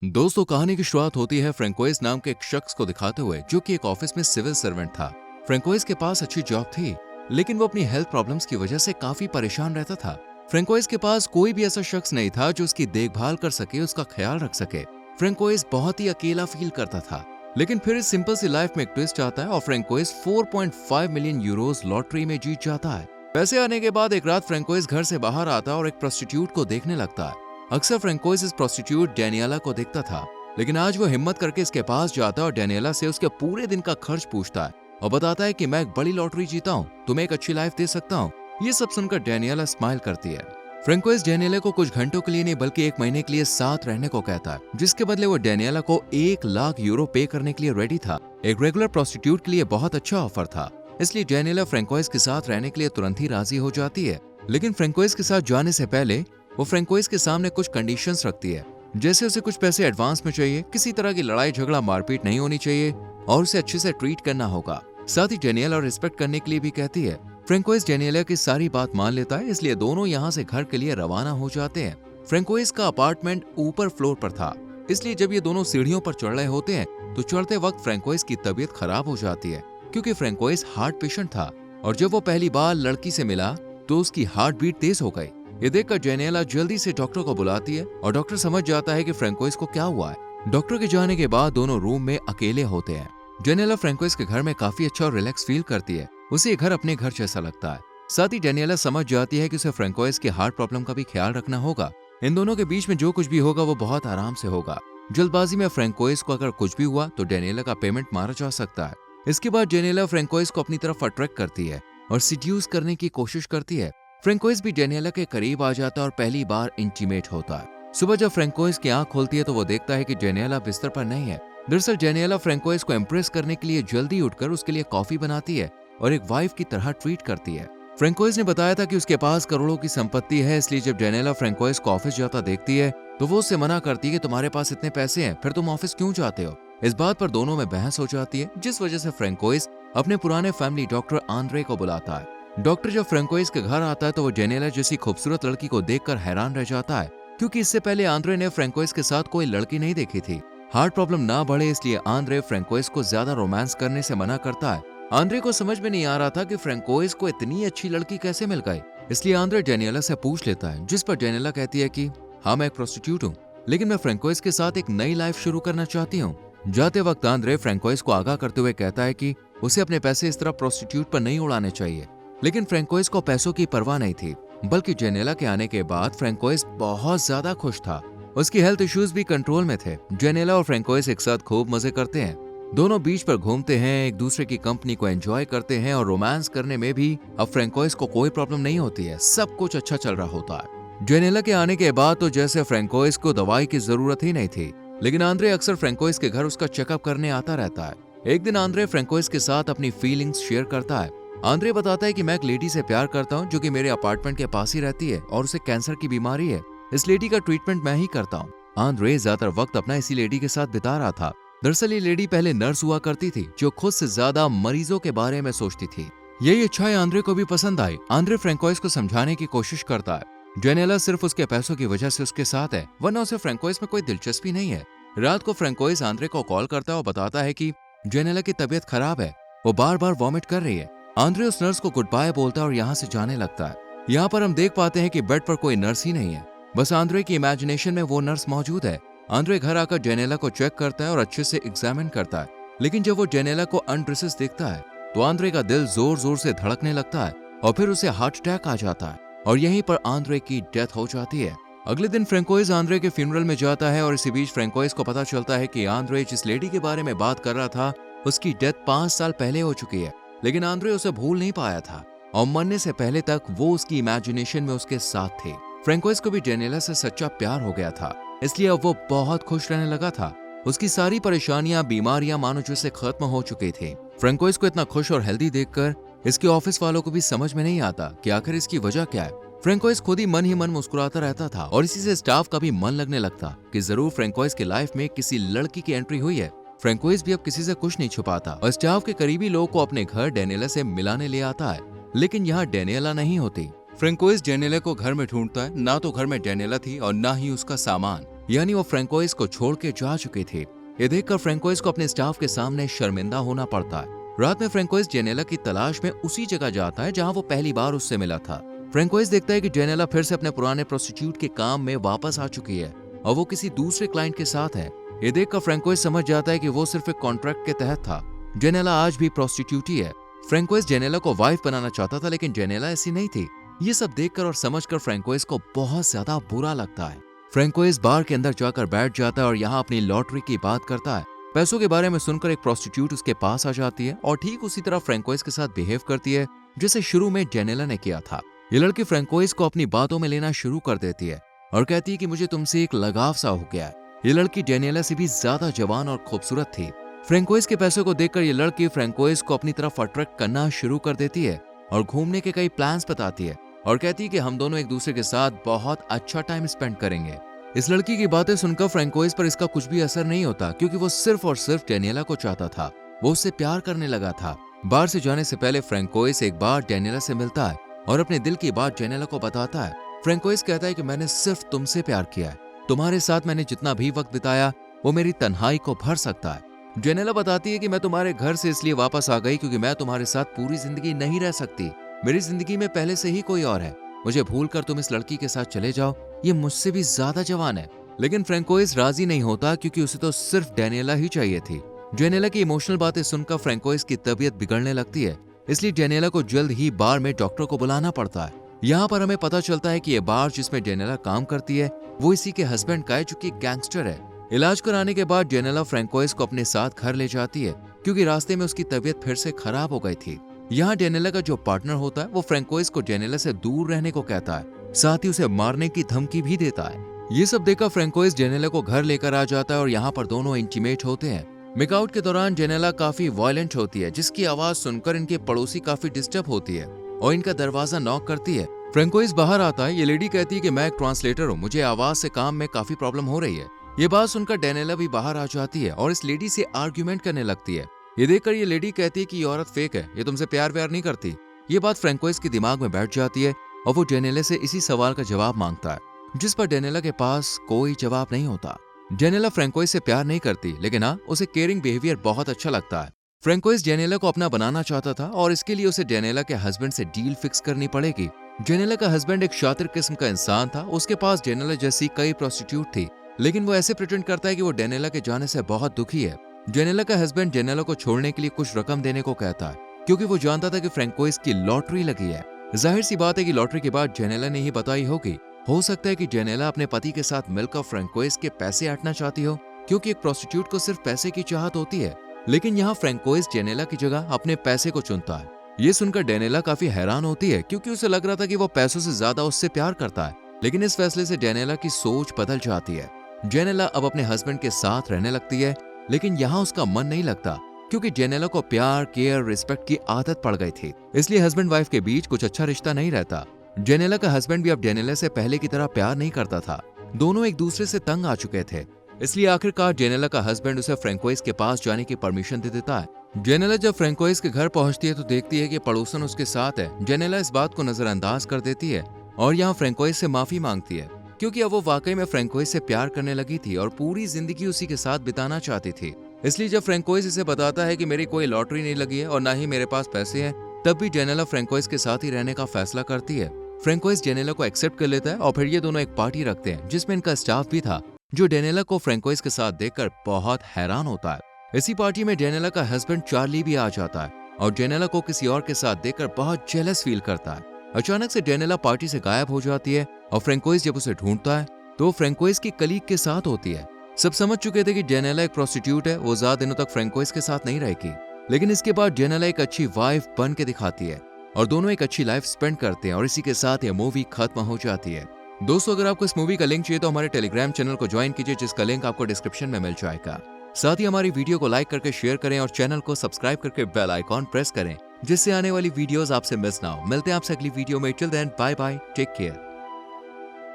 दोस्तों, कहानी की शुरुआत होती है फ्रेंकोइस नाम के एक शख्स को दिखाते हुए जो कि एक ऑफिस में सिविल सर्वेंट था। फ्रेंकोइस के पास अच्छी जॉब थी, लेकिन वो अपनी हेल्थ प्रॉब्लम्स की वजह से काफी परेशान रहता था। फ्रेंकोइस के पास कोई भी ऐसा शख्स नहीं था जो उसकी देखभाल कर सके, उसका ख्याल रख सके। फ्रेंकोइस बहुत ही अकेला फील करता था। लेकिन फिर इस सिंपल सी लाइफ में एक ट्विस्ट आता है और फ्रेंकोइस 4.5 मिलियन यूरोज लॉटरी में जीत जाता है। पैसे आने के बाद एक रात फ्रेंकोइस घर से बाहर आता है और एक प्रोस्टिट्यूट को देखने लगता है। अक्सर फ्रेंकोइस इस प्रोस्टिट्यूट डेनियला को देखता था, लेकिन आज वो हिम्मत करके इसके पास जाता है और डेनियला से उसके पूरे दिन का खर्च पूछता है और बताता है कि मैं एक बड़ी लॉटरी जीता हूँ, तुम्हें एक अच्छी लाइफ दे सकता हूँ। ये सब सुनकर डेनियला स्माइल करती है। फ्रेंकोइस डेनियला को कुछ घंटों के लिए नहीं बल्कि एक महीने के लिए साथ रहने को कहता है, जिसके बदले वो डेनियला को 1 लाख यूरो पे करने के लिए रेडी था। एक रेगुलर प्रोस्टिट्यूट के लिए बहुत अच्छा ऑफर था, इसलिए डेनियला फ्रेंकोइस के साथ रहने के लिए तुरंत ही राजी हो जाती है। लेकिन फ्रेंकोइस के साथ जाने से पहले वो फ्रेंकोइस के सामने कुछ कंडीशंस रखती है, जैसे उसे कुछ पैसे एडवांस में चाहिए, किसी तरह की लड़ाई झगड़ा मारपीट नहीं होनी चाहिए और उसे अच्छे से ट्रीट करना होगा। साथ ही डेनियला और रिस्पेक्ट करने के लिए भी कहती है। फ्रेंकोइस डेनियला की सारी बात मान लेता है, इसलिए दोनों यहाँ से घर के लिए रवाना हो जाते हैं। फ्रेंकोइस का अपार्टमेंट ऊपर फ्लोर पर था, इसलिए जब ये दोनों सीढ़ियों पर चढ़ रहे होते हैं तो चढ़ते वक्त फ्रेंकोइस की तबीयत खराब हो जाती है, क्योंकि फ्रेंकोइस हार्ट पेशेंट था और जब वो पहली बार लड़की से मिला तो उसकी हार्ट बीट तेज हो गई। ये देखकर डेनियला जल्दी से डॉक्टर को बुलाती है और डॉक्टर समझ जाता है कि फ्रेंकोइस को क्या हुआ है। डॉक्टर के जाने के बाद दोनों रूम में अकेले होते हैं। डेनियला फ्रेंकोइस के घर में काफी अच्छा और रिलैक्स फील करती है, उसे ये घर अपने घर जैसा लगता है। साथ ही डेनियला समझ जाती है कि उसे फ्रेंकोइस के हार्ट प्रॉब्लम का भी ख्याल रखना होगा। इन दोनों के बीच में जो कुछ भी होगा वो बहुत आराम से होगा। जल्दबाजी में फ्रेंकोइस को अगर कुछ भी हुआ तो डेनियला का पेमेंट मारा जा सकता है। इसके बाद डेनियला फ्रेंकोइस को अपनी तरफ अट्रैक्ट करती है और सिड्यूस करने की कोशिश करती है। फ्रेंकोइस भी डेनियला के करीब आ जाता है और पहली बार इंटीमेट होता है। सुबह जब फ्रेंकोइस की आंख खोलती है तो वो देखता है कि डेनियला बिस्तर पर नहीं है। दरअसल डेनियला फ्रेंकोइस को इम्प्रेस करने के लिए जल्दी उठकर उसके लिए कॉफी बनाती है और एक वाइफ की तरह ट्रीट करती है। फ्रेंकोइस ने बताया था कि उसके पास करोड़ों की संपत्ति है, इसलिए जब डेनियला फ्रेंकोइस को ऑफिस जाता देखती है तो वो उससे मना करती है कि तुम्हारे पास इतने पैसे हैं, फिर तुम ऑफिस क्यों जाते हो। इस बात पर दोनों में बहस हो जाती है, जिस वजह से फ्रेंकोइस अपने पुराने फैमिली डॉक्टर आंद्रे को बुलाता है। डॉक्टर जब फ्रेंकोइस के घर आता है तो वो डेनियला जैसी खूबसूरत लड़की को देखकर हैरान रह जाता है, क्योंकि इससे पहले आंद्रे ने फ्रेंकोइस के साथ कोई लड़की नहीं देखी थी। हार्ट प्रॉब्लम ना बढ़े इसलिए आंद्रे फ्रेंकोइस को ज्यादा रोमांस करने से मना करता है। आंद्रे को समझ में नहीं आ रहा था कि फ्रेंकोइस को इतनी अच्छी लड़की कैसे मिल गई, इसलिए आंद्रे डेनियला से पूछ लेता है, जिस पर डेनियला कहती है कि हाँ, मैं एक प्रोस्टिट्यूट हूँ, लेकिन मैं फ्रेंकोइस के साथ एक नई लाइफ शुरू करना चाहती हूँ। जाते वक्त आंद्रे फ्रेंकोइस को आगाह करते हुए कहता है कि उसे अपने पैसे इस तरह प्रोस्टिट्यूट पर नहीं उड़ाने चाहिए। लेकिन फ्रेंकोइस को पैसों की परवाह नहीं थी, बल्कि डेनियला के आने के बाद फ्रेंकोइस बहुत ज्यादा खुश था। उसकी हेल्थ इश्यूज भी कंट्रोल में थे। डेनियला और फ्रेंकोइस एक साथ खूब मजे करते हैं। दोनों बीच पर घूमते हैं, एक दूसरे की कंपनी को एंजॉय करते हैं और रोमांस करने में भी अब फ्रेंकोइस को कोई प्रॉब्लम नहीं होती है। सब कुछ अच्छा चल रहा होता है। डेनियला के आने के बाद तो जैसे फ्रेंकोइस को दवाई की जरूरत ही नहीं थी, लेकिन आंद्रे अक्सर फ्रेंकोइस के घर उसका चेकअप करने आता रहता है। एक दिन आंद्रे फ्रेंकोइस के साथ अपनी फीलिंग्स शेयर करता है। आंद्रे बताता है कि मैं एक लेडी से प्यार करता हूँ जो कि मेरे अपार्टमेंट के पास ही रहती है और उसे कैंसर की बीमारी है। इस लेडी का ट्रीटमेंट मैं ही करता हूँ। आंद्रे ज्यादातर वक्त अपना इसी लेडी के साथ बिता रहा था। दरअसल ये लेडी पहले नर्स हुआ करती थी, जो खुद से ज्यादा मरीजों के बारे में सोचती थी। यही इच्छाएं आंद्रे को भी पसंद आई। आंद्रे फ्रेंकोइस को समझाने की कोशिश करता है। डेनियला सिर्फ उसके पैसों की वजह से उसके साथ है, वरना उसे फ्रेंकोइस में कोई दिलचस्पी नहीं है। रात को फ्रेंकोइस आंद्रे को कॉल करता है और बताता है कि डेनियला की तबीयत खराब है, वो बार बार वॉमिट कर रही है। आंद्रे उस नर्स को गुड बाय बोलता है और यहाँ से जाने लगता है। यहाँ पर हम देख पाते हैं कि बेड पर कोई नर्स ही नहीं है, बस आंद्रे की इमेजिनेशन में वो नर्स मौजूद है। आंद्रे घर आकर डेनियला को चेक करता है और अच्छे से एग्जामिन करता है, लेकिन जब वो डेनियला को अनड्रेसेस देखता है तो आंद्रे का दिल जोर जोर से धड़कने लगता है और फिर उसे हार्ट अटैक आ जाता है और यहीं पर आंद्रे की डेथ हो जाती है। अगले दिन फ्रेंकोइस आंद्रे के फ्यूनरल में जाता है और इसी बीच फ्रेंकोइस को पता चलता है कि आंद्रे जिस लेडी के बारे में बात कर रहा था उसकी डेथ 5 साल पहले हो चुकी है, लेकिन आंद्रे उसे भूल नहीं पाया था और मरने से पहले तक वो उसकी इमेजिनेशन में उसके साथ थे। फ्रेंकोइस को भी डेनियला से सच्चा प्यार हो गया था, इसलिए अब वो बहुत खुश रहने लगा था। उसकी सारी परेशानियां, बीमारियां मानो जैसे खत्म हो चुकी थी। फ्रेंकोइस को इतना खुश और हेल्दी देखकर इसके ऑफिस वालों को भी समझ में नहीं आता कि आखिर इसकी वजह क्या है। फ्रेंकोइस खुद ही मन मुस्कुराता रहता था और इसी से स्टाफ का भी मन लगने लगता कि जरूर फ्रेंकोइस की लाइफ में किसी लड़की की एंट्री हुई है। फ्रेंकोइस भी अब किसी से कुछ नहीं छुपाता और स्टाफ के करीबी लोगों को अपने घर डेनियला से मिलाने ले आता है, लेकिन यहाँ डेनियला नहीं होती। फ्रेंकोइस डेनियला को घर में ढूंढता है, ना तो घर में डेनियला थी और ना ही उसका सामान। यानी वो फ्रेंकोइस को छोड़ के जा चुकी थी। ये देखकर फ्रेंकोइस को अपने स्टाफ के सामने शर्मिंदा होना पड़ता है। रात में फ्रेंकोइस जेनेला की तलाश में उसी जगह जाता है जहां वो पहली बार उससे मिला था। फ्रेंकोइस देखता है कि जेनेला फिर से अपने पुराने प्रोस्टिट्यूट के काम में वापस आ चुकी है और वो किसी दूसरे क्लाइंट के साथ है। ये देखकर फ्रेंकोइस समझ जाता है कि वो सिर्फ एक कॉन्ट्रैक्ट के तहत था। जेनेला आज भी प्रोस्टिट्यूट ही है। फ्रेंकोइस जेनेला को वाइफ बनाना चाहता था, लेकिन जेनेला ऐसी नहीं थी। ये सब देखकर और समझकर फ्रेंकोइस को बहुत ज्यादा बुरा लगता है। फ्रेंकोइस बार के अंदर जाकर बैठ जाता है और यहाँ अपनी लॉटरी की बात करता है। पैसों के बारे में सुनकर एक प्रोस्टिट्यूट उसके पास आ जाती है और ठीक उसी तरह फ्रेंकोइस के साथ बिहेव करती है जैसे शुरू में जेनेला ने किया था। ये लड़की फ्रेंकोइस को अपनी बातों में लेना शुरू कर देती है और कहती है कि मुझे तुमसे एक लगाव सा हो गया है। ये लड़की जेनेला से भी ज्यादा जवान और खूबसूरत थी। फ्रेंकोइस के पैसों को देखकर ये लड़की फ्रेंकोइस को अपनी तरफ अट्रैक्ट करना शुरू कर देती है और घूमने के कई प्लान्स बताती है और कहती है कि हम दोनों एक दूसरे के साथ बहुत अच्छा टाइम स्पेंड करेंगे। इस लड़की की बातें सुनकर फ्रेंकोइस पर इसका कुछ भी असर नहीं होता, क्योंकि वो सिर्फ और सिर्फ डेनियला को चाहता था। वो उससे प्यार करने लगा था। बार से जाने से पहले फ्रेंकोइस एक बार डेनियला से मिलता है और अपने दिल की बात डेनियला को बताता है। फ्रेंकोइस कहता है कि मैंने सिर्फ तुमसे प्यार किया है, तुम्हारे साथ मैंने जितना भी वक्त बिताया वो मेरी तन्हाई को भर सकता है। डेनियला बताती है कि मैं तुम्हारे घर से इसलिए वापस आ गई क्योंकि मैं तुम्हारे साथ पूरी जिंदगी नहीं रह सकती। मेरी जिंदगी में पहले से ही कोई और है। मुझे भूलकर तुम इस लड़की के साथ चले जाओ, ये मुझसे भी ज्यादा जवान है। लेकिन फ्रेंकोइस राजी नहीं होता, क्योंकि उसे तो सिर्फ डेनियला ही चाहिए थी। डेनियला की इमोशनल बातें सुनकर फ्रेंकोइस की तबीयत बिगड़ने लगती है, इसलिए डेनियला को जल्द ही बार में डॉक्टर को बुलाना पड़ता है। यहाँ पर हमें पता चलता है कि ये बार जिसमें डेनियला काम करती है वो इसी के हस्बैंड का है, जो कि गैंगस्टर है। इलाज कराने के बाद डेनियला फ्रेंकोइस को अपने साथ घर ले जाती है, क्योंकि रास्ते में उसकी तबीयत फिर से खराब हो गई थी। यहाँ डेनियला का जो पार्टनर होता है वो फ्रेंकोइस को डेनियला से दूर रहने को कहता है, साथ ही उसे मारने की धमकी भी देता है। ये सब देखकर फ्रेंकोइस डेनियला को घर लेकर आ जाता है और यहाँ पर दोनों इंटीमेट होते हैं। मेकआउट के दौरान डेनियला काफी वायलेंट होती है, जिसकी आवाज सुनकर इनके पड़ोसी काफी डिस्टर्ब होती है और इनका दरवाजा नॉक करती है। फ्रेंकोइस बाहर आता है। ये लेडी कहती है कि मैं एक ट्रांसलेटर हूँ, मुझे आवाज से काम में काफी प्रॉब्लम हो रही है। ये बात सुनकर डेनियला भी बाहर आ जाती है और इस लेडी से आर्ग्यूमेंट करने लगती है। ये देखकर ये लेडी कहती है कि ये औरत फेक है, ये तुमसे प्यार व्यार नहीं करती। ये बात फ्रेंकोइस के दिमाग में बैठ जाती है और वो डेनियला से इसी सवाल का जवाब मांगता है, जिस पर डेनियला के पास कोई जवाब नहीं होता। डेनियला फ्रेंकोइस से प्यार नहीं करती, लेकिन हाँ, उसे केयरिंग बिहेवियर बहुत अच्छा लगता है। फ्रेंकोइस डेनियला को अपना बनाना चाहता था और इसके लिए उसे डेनियला के हस्बैंड से डील फिक्स करनी पड़ेगी। डेनियला का हस्बैंड एक शातिर किस्म का इंसान था। उसके पास डेनियला जैसी कई प्रोस्टिट्यूट थी, लेकिन वो ऐसे प्रिटेंड करता है कि वो डेनियला के जाने से बहुत दुखी है। डेनियला का हस्बैंड डेनियला को छोड़ने के लिए कुछ रकम देने को कहता है, क्योंकि वो जानता था कि फ्रेंकोइस की लॉटरी लगी है। जाहिर सी बात है कि लॉटरी के बाद डेनियला ने ही बताई होगी। हो सकता है कि डेनियला अपने पति के साथ मिलकर फ्रेंकोइस के पैसे ऐंठना चाहती हो, क्योंकि एक प्रोस्टिट्यूट को सिर्फ पैसे की चाहत होती है। लेकिन यहाँ फ्रेंकोइस डेनियला की जगह अपने पैसे को चुनता है। ये सुनकर डेनियला काफी हैरान होती है, क्योंकि उसे लग रहा था कि वो पैसों से ज्यादा उससे प्यार करता है। लेकिन इस फैसले से डेनियला की सोच बदल जाती है। डेनियला अब अपने हस्बैंड के साथ रहने लगती है, लेकिन यहाँ उसका मन नहीं लगता, क्योंकि डेनियला को प्यार, केयर, रिस्पेक्ट की आदत पड़ गई थी। इसलिए हस्बैंड वाइफ के बीच कुछ अच्छा रिश्ता नहीं रहता। डेनियला का हस्बैंड भी अब डेनियला से पहले की तरह प्यार नहीं करता था। दोनों एक दूसरे से तंग आ चुके थे। इसलिए आखिरकार डेनियला का हस्बैंड उसे फ्रेंकोइस के पास जाने की परमिशन दे देता है। डेनियला जब फ्रेंकोइस के घर पहुंचती है तो देखती है कि पड़ोसन उसके साथ है। डेनियला इस बात को नजरअंदाज कर देती है और यहाँ फ्रेंकोइस से माफी मांगती है, क्योंकि अब वो वाकई में फ्रेंकोइस से प्यार करने लगी थी और पूरी जिंदगी उसी के साथ बिताना चाहती थी। इसलिए जब फ्रेंकोइस इसे बताता है कि मेरी कोई लॉटरी नहीं लगी है और ना ही मेरे पास पैसे हैं, तब भी डेनियला फ्रेंकोइस के साथ ही रहने का फैसला करती है। फ्रेंकोइस डेनियला को एक्सेप्ट कर लेता है और फिर ये दोनों एक पार्टी रखते हैं, जिसमें इनका स्टाफ भी था, जो डेनियला को फ्रेंकोइस के साथ देखकर बहुत हैरान होता है। इसी पार्टी में डेनियला का हस्बैंड चार्ली भी आ जाता है और डेनियला को किसी और के साथ देखकर बहुत जेलस फील करता है। अचानक से डेनियला पार्टी से गायब हो जाती है और फ्रेंकोइस जब उसे ढूंढता है तो फ्रेंकोइस की कलीग के साथ होती है। सब समझ चुके थे कि डेनियला एक प्रोस्टिट्यूट है, वो ज्यादा दिनों तक फ्रेंकोइस के साथ नहीं रहेगी। लेकिन इसके बाद डेनियला एक अच्छी वाइफ बन के दिखाती है और दोनों एक अच्छी लाइफ स्पेंड करते हैं और इसी के साथ ये मूवी खत्म हो जाती है। दोस्तों, अगर आपको इस मूवी का लिंक चाहिए तो हमारे टेलीग्राम चैनल को ज्वाइन कीजिए, जिसका लिंक आपको डिस्क्रिप्शन में मिल जाएगा। साथ ही हमारी वीडियो को लाइक करके शेयर करें और चैनल को सब्सक्राइब करके बेल आइकॉन प्रेस करें, जिससे आने वाली वीडियोस आपसे मिस ना हो। मिलते हैं आपसे अगली वीडियो में। Till then, bye bye, take care.